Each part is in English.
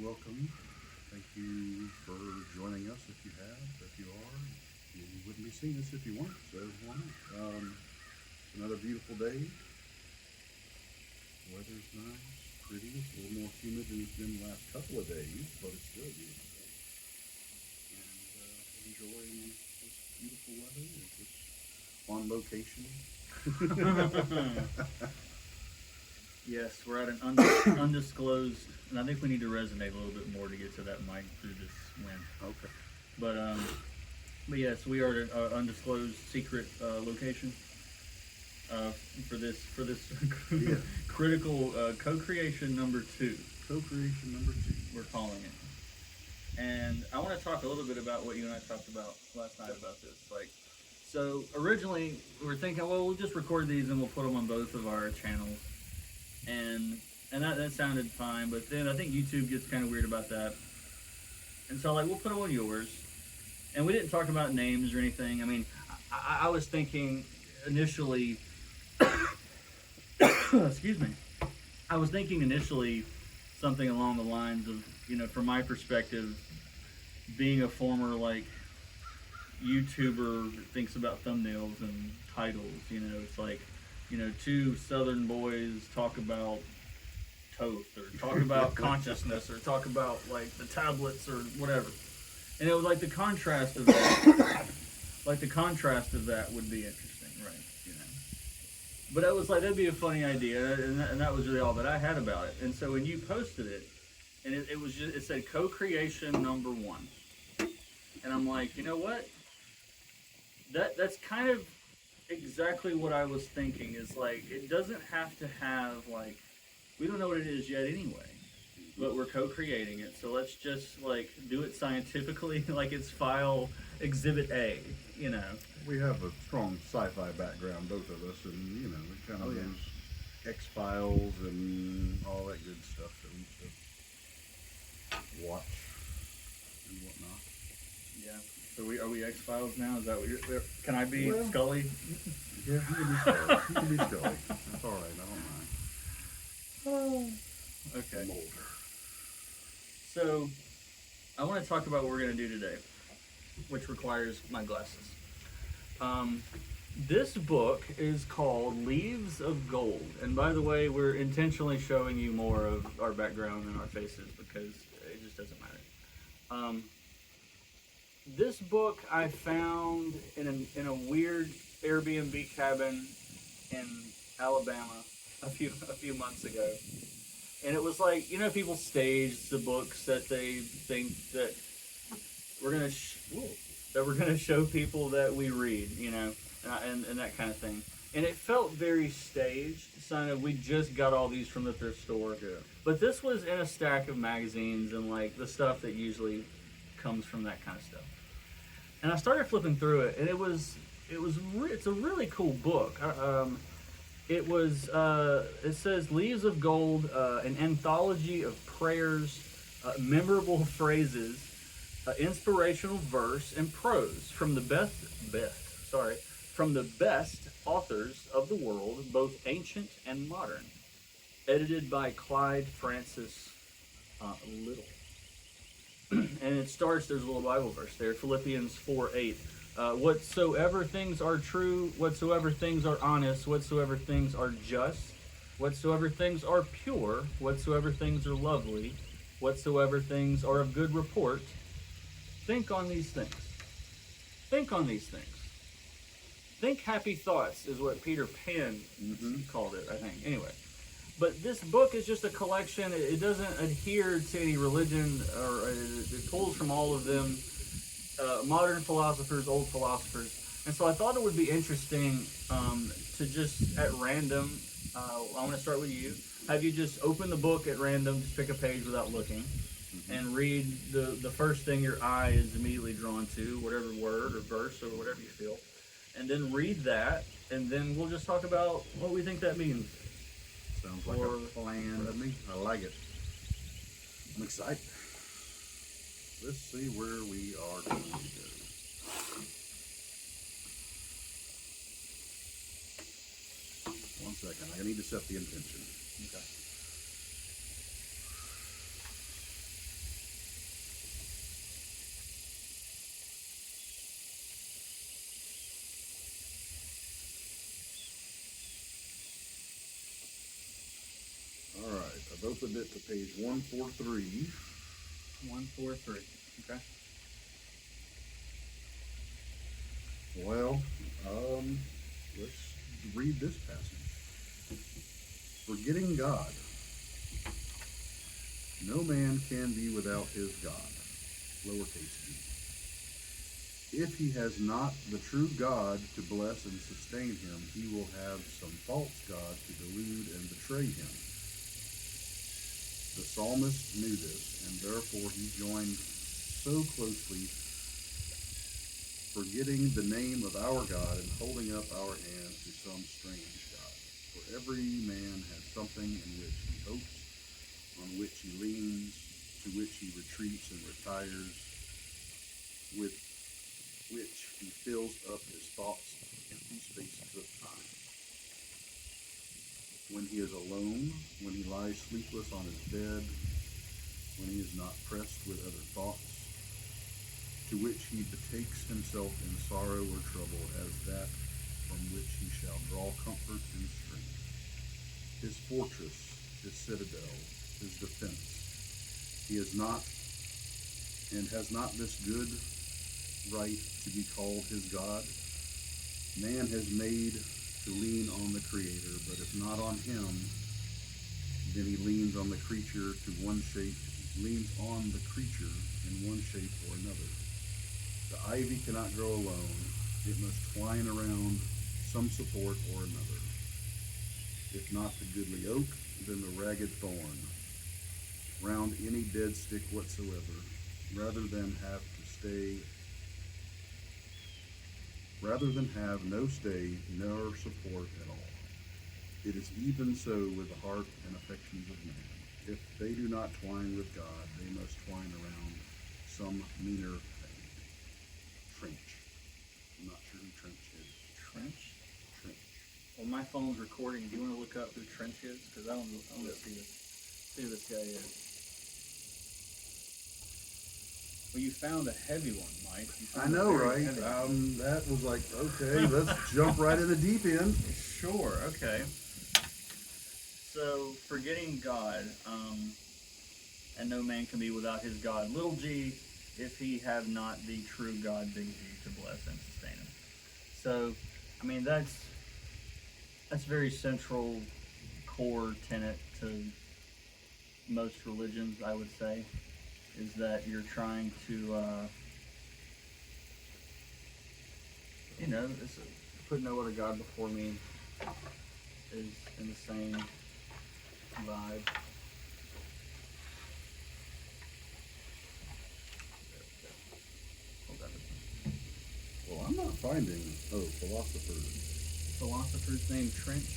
welcome. Thank you for joining us if you have, if you are. You wouldn't be seeing us if you weren't, so why not? Another beautiful day. Weather's nice, pretty. It's a little more humid than it's been the last couple of days, but it's still beautiful. And enjoying this beautiful weather. It's just on location. Yes, we're at an undisclosed, and I think we need to resonate a little bit more to get to that mic through this wind. Okay. But yes, we are at an undisclosed secret location for this Yeah. critical co-creation number 2. Co-creation number 2. We're calling it. And I want to talk a little bit about what you and I talked about last night about this. So originally we were thinking, well, we'll just record these and we'll put them on both of our channels. And that sounded fine, but then I think YouTube gets kind of weird about that. And so we'll put them on yours. And we didn't talk about names or anything. I mean, I was thinking initially, excuse me, I was thinking initially something along the lines of, from my perspective, being a former YouTuber that thinks about thumbnails and titles, it's two Southern boys talk about toast or talk about consciousness or talk about the tablets or whatever. And it was the contrast of that, the contrast of that would be interesting, right? But it was that'd be a funny idea, and that was really all that I had about it. And so when you posted it, and it said co-creation number 1, and I'm like, you know what? That's kind of exactly what I was thinking. Is it doesn't have to have we don't know what it is yet anyway, but we're co-creating it. So let's just do it scientifically, it's file exhibit A. We have a strong sci-fi background, both of us, and it kind of those X-Files and all that good stuff that we used to watch and whatnot. Yeah. So are we X-Files now? Is that what you're? Can I be Scully? Yeah, you can be Scully. You can be Scully. That's all right. I don't mind. Oh. Okay. Mulder. So I want to talk about what we're going to do today, which requires my glasses. This book is called Leaves of Gold. And by the way, we're intentionally showing you more of our background than our faces because it just doesn't matter. This book I found in a weird Airbnb cabin in Alabama a few months ago. And it was people stage the books that they think that we're gonna show people that we read, and that kind of thing. And it felt very staged. We just got all these from the thrift store. Yeah. But this was in a stack of magazines and the stuff that usually comes from that kind of stuff. And I started flipping through it, and it's a really cool book. It says Leaves of Gold, an anthology of prayers, memorable phrases, inspirational verse, and prose from the best authors of the world, both ancient and modern. Edited by Clyde Francis Little. And it starts, there's a little Bible verse there, Philippians 4:8. Whatsoever things are true, whatsoever things are honest, whatsoever things are just, whatsoever things are pure, whatsoever things are lovely, whatsoever things are of good report, think on these things. Think on these things. Think happy thoughts is what Peter Pan called it, I think. Anyway. But this book is just a collection. It doesn't adhere to any religion, or it pulls from all of them, modern philosophers, old philosophers. And so I thought it would be interesting to just at random, I want to start with you, have you just open the book at random, just pick a page without looking, and read the first thing your eye is immediately drawn to, whatever word or verse or whatever you feel. And then read that, and then we'll just talk about what we think that means. Sounds like a plan to me. I like it. I'm excited. Let's see where we are going to go. One second. I need to set the intention. Okay. All right, I've opened it to page 143. 143. Okay. Well, let's read this passage. Forgetting God. No man can be without his God, lowercase g. If he has not the true God to bless and sustain him, he will have some false God to delude and betray him. The psalmist knew this, and therefore he joined so closely, forgetting the name of our God and holding up our hands to some strange God. For every man has something in which he hopes, on which he leans, to which he retreats and retires, with which he fills up his thoughts empty spaces of time. When he is alone, when he lies sleepless on his bed, when he is not pressed with other thoughts, to which he betakes himself in sorrow or trouble as that from which he shall draw comfort and strength. His fortress, his citadel, his defense. He is not, and has not this good right to be called his God. Man has made to lean on the Creator, but if not on him, then he leans on the creature leans on the creature in one shape or another. The ivy cannot grow alone, it must twine around some support or another. If not the goodly oak, then the ragged thorn, round any dead stick whatsoever, rather than have no stay nor support at all. It is even so with the heart and affections of man. If they do not twine with God, they must twine around some meaner thing. Trench. I'm not sure who Trench is. Trench? Trench. Well, my phone's recording. Do you want to look up who Trench is? Because I want to see who this guy is. Well, you found a heavy one, Mike. I know, right? That was like, okay, let's jump right in the deep end. Sure, okay. So, forgetting God, and no man can be without his God, little g, if he have not the true God, big G, to bless and sustain him. So, I mean, that's very central, core tenet to most religions, I would say, is that you're trying to, put no other God before me is in the same vibe. Well, I'm not finding, Philosopher's name Trench.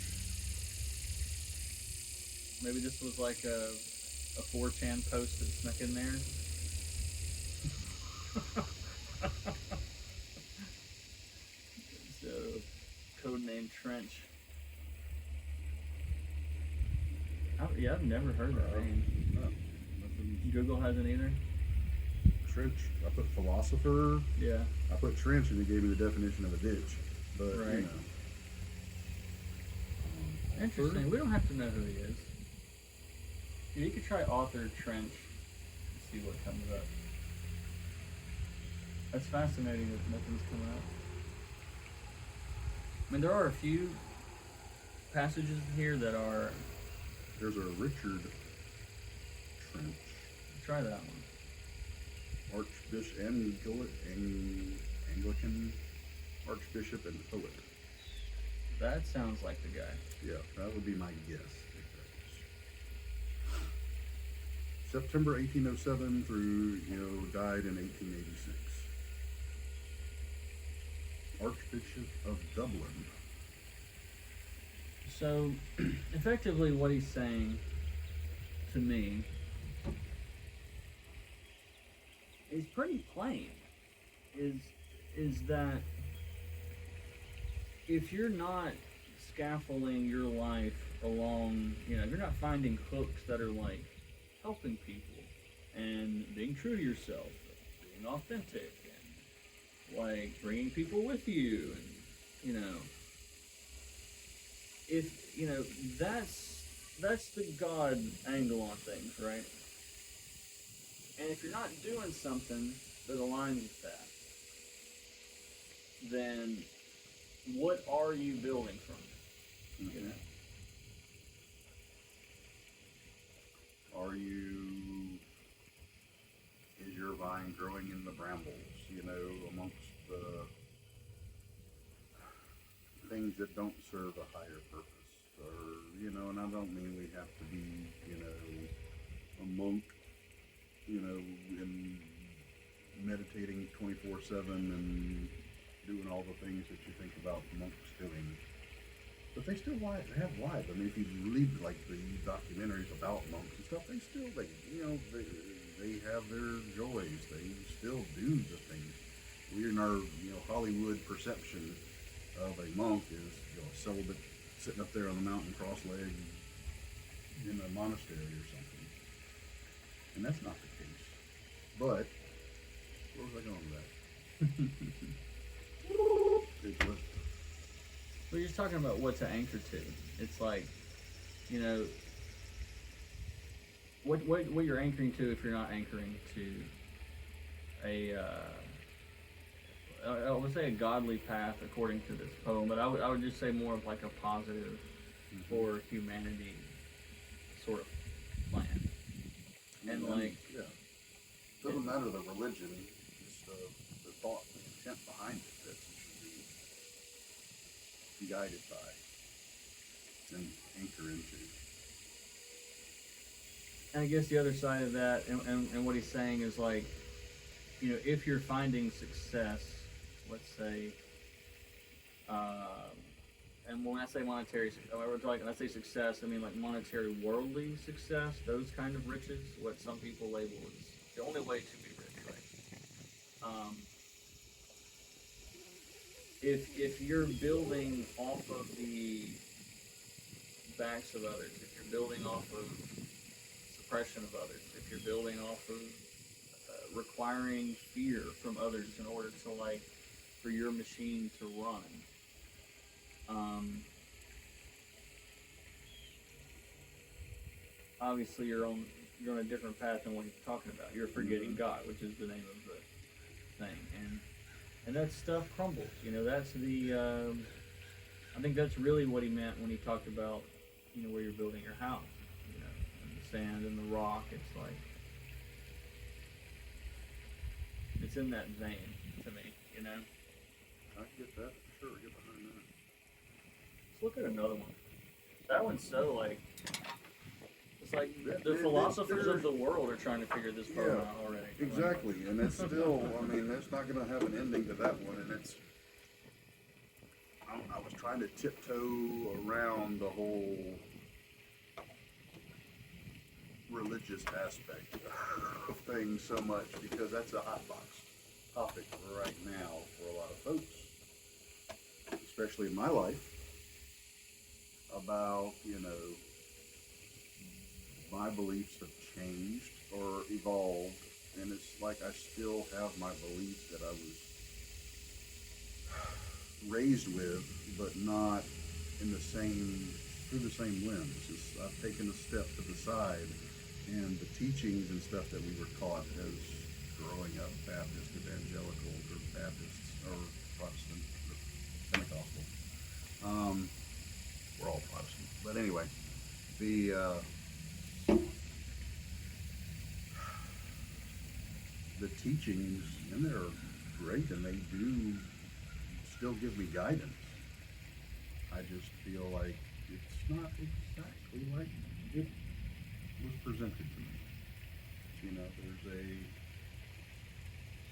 Maybe this was like a 4chan post that snuck in there. So, codename Trench. I've never heard that name. No, nothing. Google hasn't either. Trench. I put philosopher. Yeah. I put trench, and it gave me the definition of a ditch. But Right. Interesting. author? We don't have to know who he is. You could try author Trench and see what comes up. That's fascinating that nothing's coming up. I mean, there are a few passages here that are. There's a Richard Trench, Try that one. Archbishop, Anglican Archbishop and poet. That sounds like the guy. Yeah, that would be my guess. September 1807 through, died in 1886. Archbishop of Dublin. So, effectively, what he's saying to me is pretty plain. Is that if you're not scaffolding your life along, if you're not finding hooks that are like helping people and being true to yourself, being authentic, and like bringing people with you, and if that's that's the God angle on things, right? And if you're not doing something that aligns with that, then what are you building from? You know, Are you, is your vine growing in the brambles, you know, amongst the things that don't serve a higher purpose? Or, you know, and I don't mean we have to be, you know, a monk, you know, and meditating 24/7 and doing all the things that you think about monks doing. But they still have lives. I mean, if you read like the documentaries about monks and stuff, they have their joys. They still do the things. We in our Hollywood perception of a monk is a celibate sitting up there on the mountain cross-legged in a monastery or something, and that's not the case. But where was I going with that? It was we're just talking about what to anchor to. It's like, you know, what you're anchoring to if you're not anchoring to I would say a godly path according to this poem, but I would just say more of like a positive for humanity sort of plan. And like, yeah, doesn't matter the religion, it's the thought, the intent behind it that you should be guided by and anchor into. and I guess the other side of that, and what he's saying is like, you know, if you're finding success, let's say, and when I say monetary, when I say success, I mean like monetary worldly success, those kind of riches, what some people label as the only way to be rich, right? If you're building off of the backs of others, if you're building off of suppression of others, if you're building off of requiring fear from others in order to like for your machine to run, obviously you're on a different path than what he's talking about. You're forgetting God, which is the name of the thing, and that stuff crumbles. You know, that's the I think that's really what he meant when he talked about, you know, where you're building your house, you know, and the sand and the rock. It's like, it's in that vein to me, you know. I get that for sure. Get behind that. Let's look at another one. That one's so like, it's like the It- philosophers there's- of the world are trying to figure this poem out already. Exactly, and it's still, I mean, it's not going to have an ending to that one, and it's, I was trying to tiptoe around the whole religious aspect of things so much because that's a hot box topic right now for a lot of folks, especially in my life, about, you know, my beliefs have changed or evolved, and it's like I still have my beliefs that I was raised with, but not in the same, through the same lens. I've taken a step to the side, and the teachings and stuff that we were taught as growing up Baptist, evangelical, or Baptists, or Protestant, or Pentecostal. We're all Protestant, but anyway, the teachings in there are great, and they do still give me guidance. I just feel like it's not exactly like it was presented to me. You know, there's a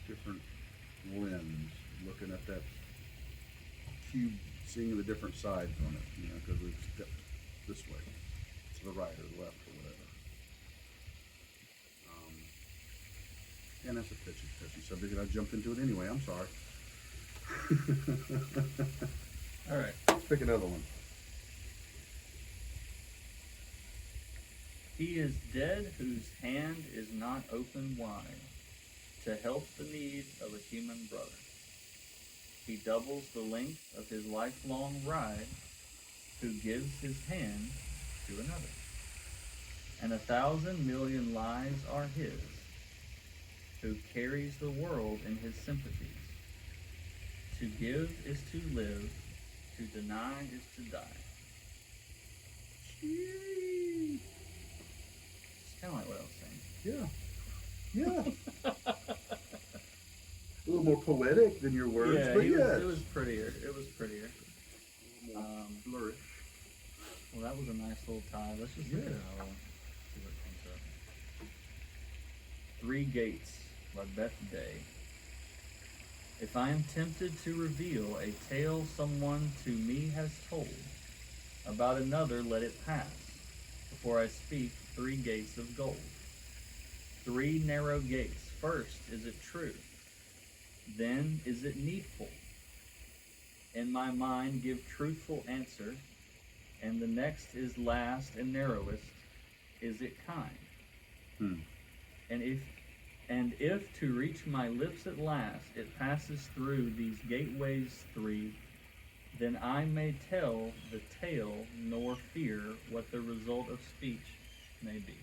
different lens looking at that cube, seeing the different sides on it, you know, because we've stepped this way, to the right or the left or whatever. And that's a touchy subject, and I jumped into it anyway. I'm sorry. All right. Let's pick another one. He is dead whose hand is not open wide to help the need of a human brother. He doubles the length of his lifelong ride who gives his hand to another. and 1,000,000,000 lives are his, who carries the world in his sympathies. To give is to live, to deny is to die. Gee. It's kind of like what I was saying. Yeah. A little more poetic than your words, Yeah, but it yes. was prettier. It was prettier. Flourish. Well, that was a nice little tie. Let's just look at how, see what comes up. 3 Gates by Beth Day. If I am tempted to reveal a tale someone to me has told, about another let it pass, before I speak 3 gates of gold. 3 narrow gates. First, is it true? Then, is it needful? In my mind give truthful answer, and the next is last and narrowest. Is it kind? And if to reach my lips at last it passes through these gateways 3, then I may tell the tale nor fear what the result of speech may be.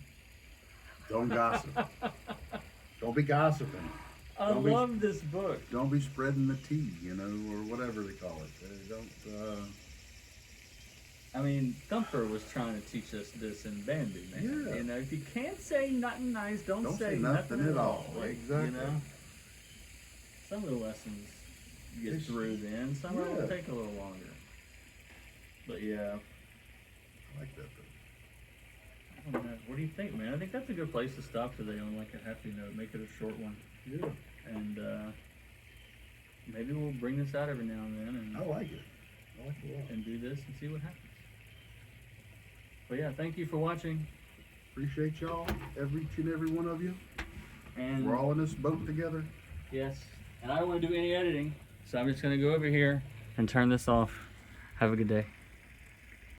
Don't gossip. Don't be gossiping. I love this book. Don't be spreading the tea, or whatever they call it. Don't. I mean, Thumper was trying to teach us this in Bambi, man. Yeah. If you can't say nothing nice, don't say nothing at all. Exactly. Some of the lessons you get through then. Some of them will take a little longer. But yeah. I like that though. I don't know. What do you think, man? I think that's a good place to stop today on like a happy note. Make it a short one. Yeah. And maybe we'll bring this out every now and then and I like it. I like it a lot. and do this and see what happens. But yeah, thank you for watching. Appreciate y'all, each and every one of you. And we're all in this boat together. yes. And I don't want to do any editing, so I'm just gonna go over here and turn this off. Have a good day.